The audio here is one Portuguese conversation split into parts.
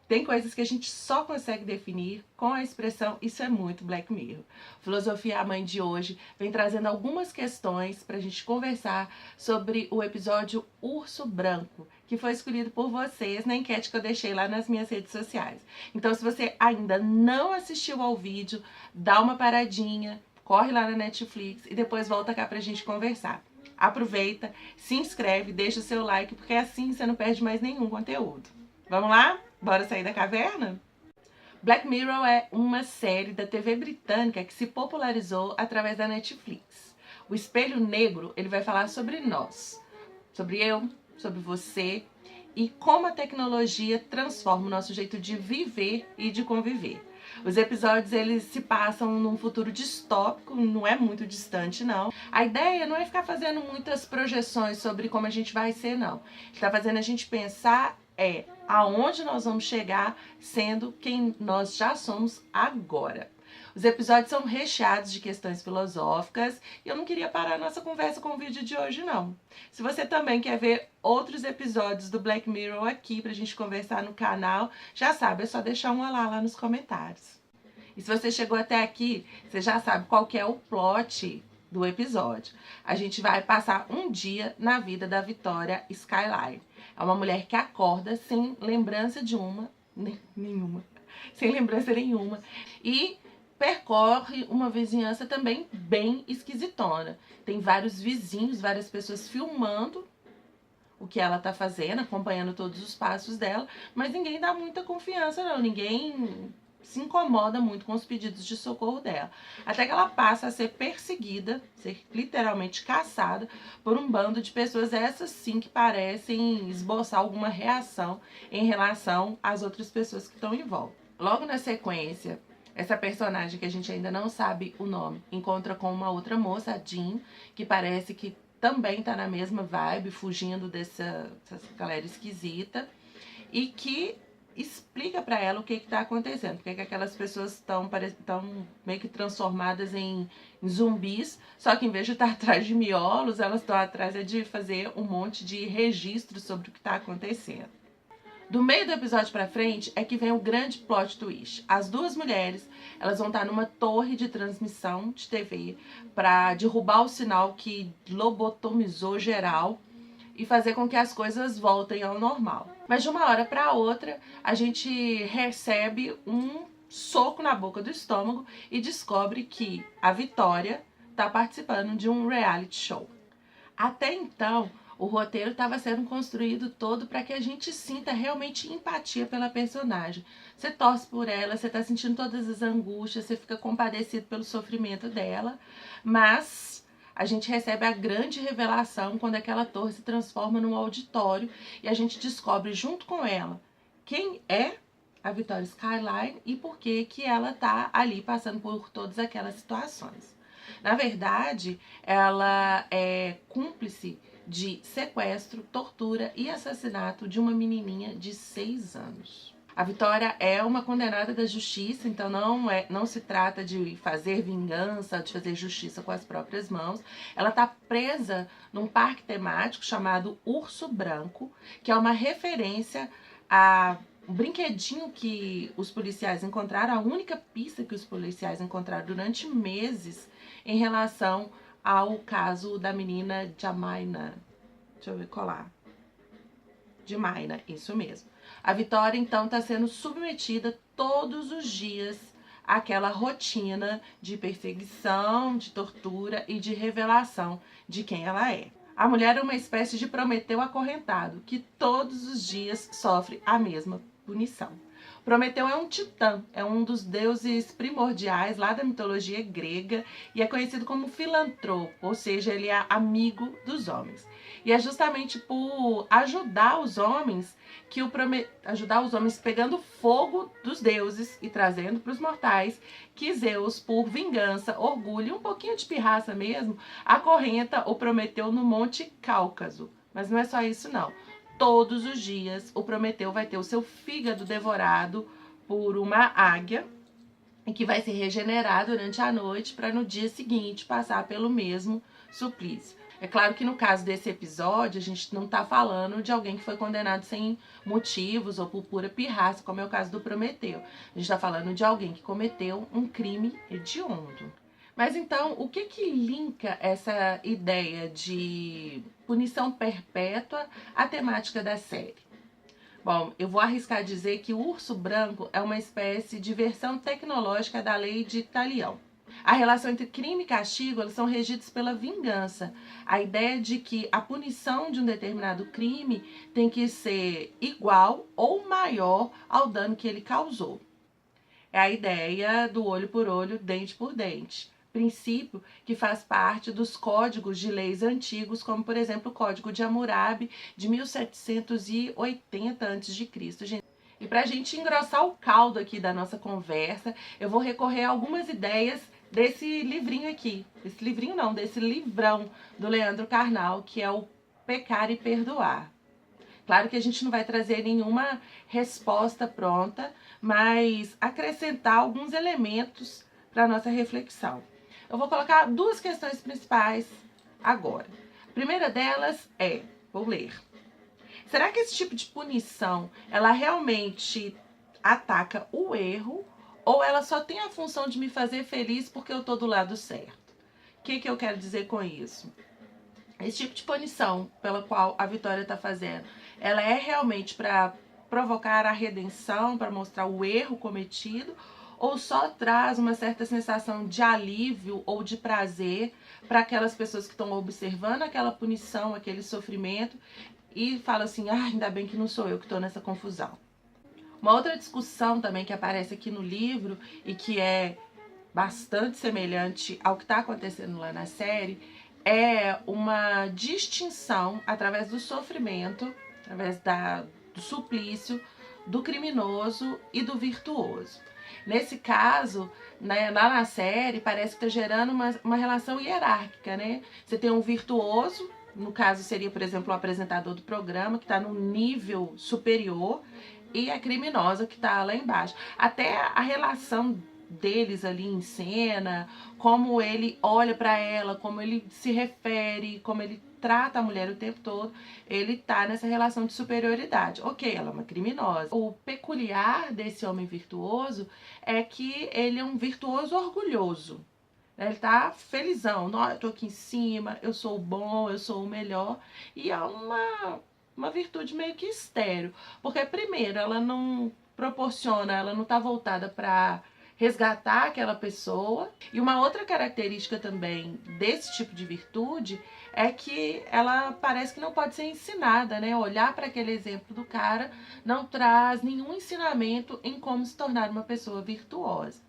Tem coisas que a gente só consegue definir com a expressão "isso é muito Black Mirror". Filosofia é a Mãe de hoje vem trazendo algumas questões pra gente conversar sobre o episódio Urso Branco, que foi escolhido por vocês na enquete que eu deixei lá nas minhas redes sociais. Então, se você ainda não assistiu ao vídeo, dá uma paradinha, corre lá na Netflix e depois volta cá pra gente conversar. Aproveita, se inscreve, deixa o seu like, porque assim você não perde mais nenhum conteúdo. Vamos lá? Bora sair da caverna? Black Mirror é uma série da TV britânica que se popularizou através da Netflix. O Espelho Negro, ele vai falar sobre nós, sobre eu, sobre você e como a tecnologia transforma o nosso jeito de viver e de conviver. Os episódios, eles se passam num futuro distópico, não é muito distante, não. A ideia não é ficar fazendo muitas projeções sobre como a gente vai ser, não. Está fazendo a gente pensar aonde nós vamos chegar sendo quem nós já somos agora. Os episódios são recheados de questões filosóficas e eu não queria parar a nossa conversa com o vídeo de hoje, não. Se você também quer ver outros episódios do Black Mirror aqui pra gente conversar no canal, já sabe, é só deixar um olá lá nos comentários. E se você chegou até aqui, você já sabe qual que é o plot do episódio. A gente vai passar um dia na vida da Victoria Skyline. É uma mulher que acorda sem lembrança de sem lembrança nenhuma, e percorre uma vizinhança também bem esquisitona. Tem vários vizinhos, várias pessoas filmando o que ela tá fazendo, acompanhando todos os passos dela, mas ninguém dá muita confiança não, ninguém se incomoda muito com os pedidos de socorro dela. Até que ela passa a ser perseguida, ser literalmente caçada por um bando de pessoas, essas sim que parecem esboçar alguma reação em relação às outras pessoas que estão em volta. Logo na sequência, essa personagem, que a gente ainda não sabe o nome, encontra com uma outra moça, a Jean, que parece que também tá na mesma vibe, fugindo dessa galera esquisita, e que explica pra ela o que tá acontecendo, porque que aquelas pessoas estão meio que transformadas em zumbis, só que em vez de estar atrás de miolos, elas estão atrás de fazer um monte de registros sobre o que tá acontecendo. Do meio do episódio pra frente é que vem o grande plot twist. As duas mulheres, elas vão estar numa torre de transmissão de TV pra derrubar o sinal que lobotomizou geral e fazer com que as coisas voltem ao normal. Mas de uma hora pra outra, a gente recebe um soco na boca do estômago e descobre que a Victoria tá participando de um reality show. Até então, o roteiro estava sendo construído todo para que a gente sinta realmente empatia pela personagem. Você torce por ela, você tá sentindo todas as angústias, você fica compadecido pelo sofrimento dela, mas a gente recebe a grande revelação quando aquela torre se transforma num auditório e a gente descobre junto com ela quem é a Victoria Skyline e por que que ela tá ali passando por todas aquelas situações. Na verdade, ela é cúmplice de sequestro, tortura e assassinato de uma menininha de 6 anos. A Victoria é uma condenada da justiça, então não se trata de fazer vingança, de fazer justiça com as próprias mãos. Ela está presa num parque temático chamado Urso Branco, que é uma referência a um brinquedinho que os policiais encontraram, a única pista que os policiais encontraram durante meses em relação ao caso da menina Jemima. Deixa eu ver colar. Jemima, isso mesmo. A Victoria, então, está sendo submetida todos os dias àquela rotina de perseguição, de tortura e de revelação de quem ela é. A mulher é uma espécie de Prometeu acorrentado, que todos os dias sofre a mesma punição. Prometeu é um titã, é um dos deuses primordiais lá da mitologia grega e é conhecido como filantropo, ou seja, ele é amigo dos homens. E é justamente por ajudar os homens pegando fogo dos deuses e trazendo para os mortais, que Zeus, por vingança, orgulho e um pouquinho de pirraça mesmo, acorrenta o Prometeu no Monte Cáucaso. Mas não é só isso não. Todos os dias o Prometeu vai ter o seu fígado devorado por uma águia e que vai se regenerar durante a noite para no dia seguinte passar pelo mesmo suplício. É claro que no caso desse episódio, a gente não tá falando de alguém que foi condenado sem motivos ou por pura pirraça, como é o caso do Prometeu. A gente tá falando de alguém que cometeu um crime hediondo. Mas então, o que que linka essa ideia de punição perpétua à temática da série? Bom, eu vou arriscar dizer que o urso branco é uma espécie de versão tecnológica da lei de Talião. A relação entre crime e castigo, elas são regidas pela vingança. A ideia de que a punição de um determinado crime tem que ser igual ou maior ao dano que ele causou. É a ideia do olho por olho, dente por dente. Princípio que faz parte dos códigos de leis antigos, como por exemplo o Código de Hammurabi de 1780 a.C. E para a gente engrossar o caldo aqui da nossa conversa, eu vou recorrer a algumas ideias desse livrinho aqui. Desse livrinho não, desse livrão do Leandro Carnal, que é o Pecar e Perdoar. Claro que a gente não vai trazer nenhuma resposta pronta, mas acrescentar alguns elementos para a nossa reflexão. Eu vou colocar duas questões principais agora. A primeira delas é, vou ler. Será que esse tipo de punição, ela realmente ataca o erro ou ela só tem a função de me fazer feliz porque eu tô do lado certo? O que eu quero dizer com isso? Esse tipo de punição pela qual a Vitória está fazendo, ela é realmente para provocar a redenção, para mostrar o erro cometido, ou só traz uma certa sensação de alívio ou de prazer para aquelas pessoas que estão observando aquela punição, aquele sofrimento, e fala assim, ainda bem que não sou eu que estou nessa confusão. Uma outra discussão também que aparece aqui no livro e que é bastante semelhante ao que está acontecendo lá na série é uma distinção através do sofrimento, através do suplício, do criminoso e do virtuoso. Nesse caso, né, lá na série, parece que está gerando uma relação hierárquica, né? Você tem um virtuoso, no caso seria, por exemplo, o apresentador do programa, que está num nível superior, e a criminosa que está lá embaixo. Até a relação deles ali em cena, como ele olha para ela, como ele se refere, como ele trata a mulher o tempo todo, ele tá nessa relação de superioridade. Ok, ela é uma criminosa. O peculiar desse homem virtuoso é que ele é um virtuoso orgulhoso. Ele tá felizão, não, eu tô aqui em cima, eu sou o bom, eu sou o melhor. E é uma virtude meio que estéril. Porque, primeiro, ela não proporciona, ela não tá voltada para resgatar aquela pessoa. E uma outra característica também desse tipo de virtude é que ela parece que não pode ser ensinada, né? Olhar para aquele exemplo do cara não traz nenhum ensinamento em como se tornar uma pessoa virtuosa.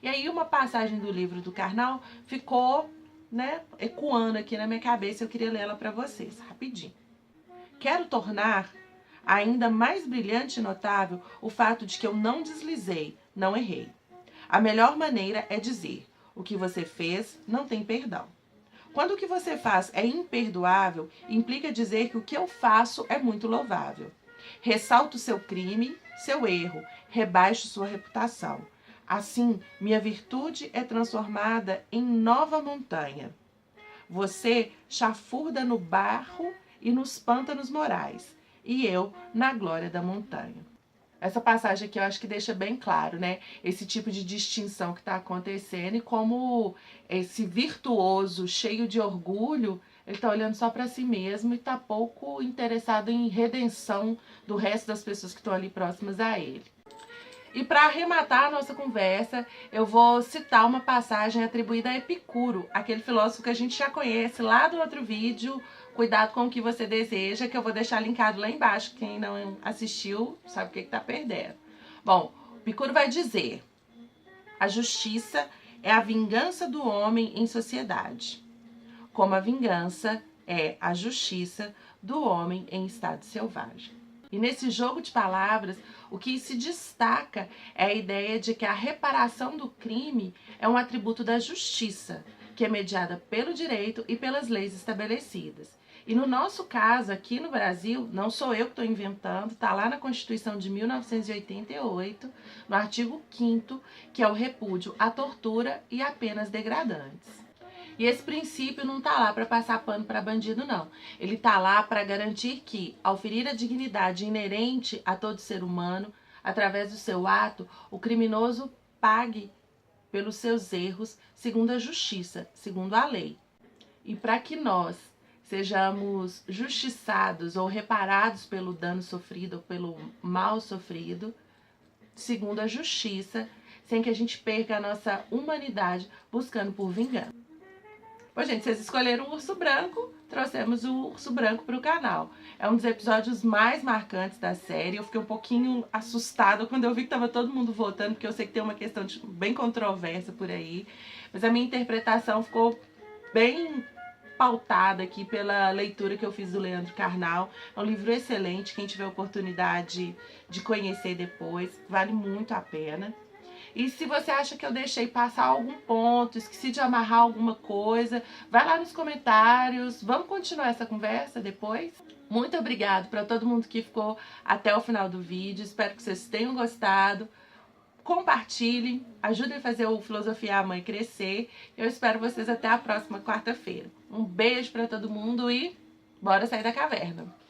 E aí uma passagem do livro do Karnal ficou, né, ecoando aqui na minha cabeça, eu queria ler ela para vocês, rapidinho. Quero tornar ainda mais brilhante e notável o fato de que eu não deslizei, não errei. A melhor maneira é dizer: o que você fez não tem perdão. Quando o que você faz é imperdoável, implica dizer que o que eu faço é muito louvável. Ressalto seu crime, seu erro, rebaixo sua reputação. Assim, minha virtude é transformada em nova montanha. Você chafurda no barro e nos pântanos morais, e eu na glória da montanha. Essa passagem aqui eu acho que deixa bem claro, né? Esse tipo de distinção que está acontecendo e como esse virtuoso cheio de orgulho, ele está olhando só para si mesmo e está pouco interessado em redenção do resto das pessoas que estão ali próximas a ele. E para arrematar a nossa conversa, eu vou citar uma passagem atribuída a Epicuro, aquele filósofo que a gente já conhece lá do outro vídeo, Cuidado com o que você deseja, que eu vou deixar linkado lá embaixo. Quem não assistiu sabe o que está perdendo. Bom, Epicuro vai dizer: a justiça é a vingança do homem em sociedade, como a vingança é a justiça do homem em estado selvagem. E nesse jogo de palavras, o que se destaca é a ideia de que a reparação do crime é um atributo da justiça, que é mediada pelo direito e pelas leis estabelecidas. E no nosso caso, aqui no Brasil, não sou eu que estou inventando, está lá na Constituição de 1988, no artigo 5º, que é o repúdio à tortura e a penas degradantes. E esse princípio não tá lá para passar pano para bandido, não. Ele tá lá para garantir que, ao ferir a dignidade inerente a todo ser humano, através do seu ato, o criminoso pague pelos seus erros segundo a justiça, segundo a lei. E para que nós sejamos justiçados ou reparados pelo dano sofrido ou pelo mal sofrido, segundo a justiça, sem que a gente perca a nossa humanidade buscando por vingança. Bom, gente, vocês escolheram o urso branco, trouxemos o urso branco para o canal. É um dos episódios mais marcantes da série. Eu fiquei um pouquinho assustada quando eu vi que estava todo mundo votando, porque eu sei que tem uma questão bem controversa por aí. Mas a minha interpretação ficou bem pautada aqui pela leitura que eu fiz do Leandro Carnal. É um livro excelente, quem tiver oportunidade de conhecer depois, vale muito a pena. E se você acha que eu deixei passar algum ponto, esqueci de amarrar alguma coisa, vai lá nos comentários, vamos continuar essa conversa depois. Muito obrigado para todo mundo que ficou até o final do vídeo, espero que vocês tenham gostado. Compartilhem, ajudem a fazer o Filosofia a Mãe crescer. Eu espero vocês até a próxima quarta-feira. Um beijo para todo mundo e bora sair da caverna!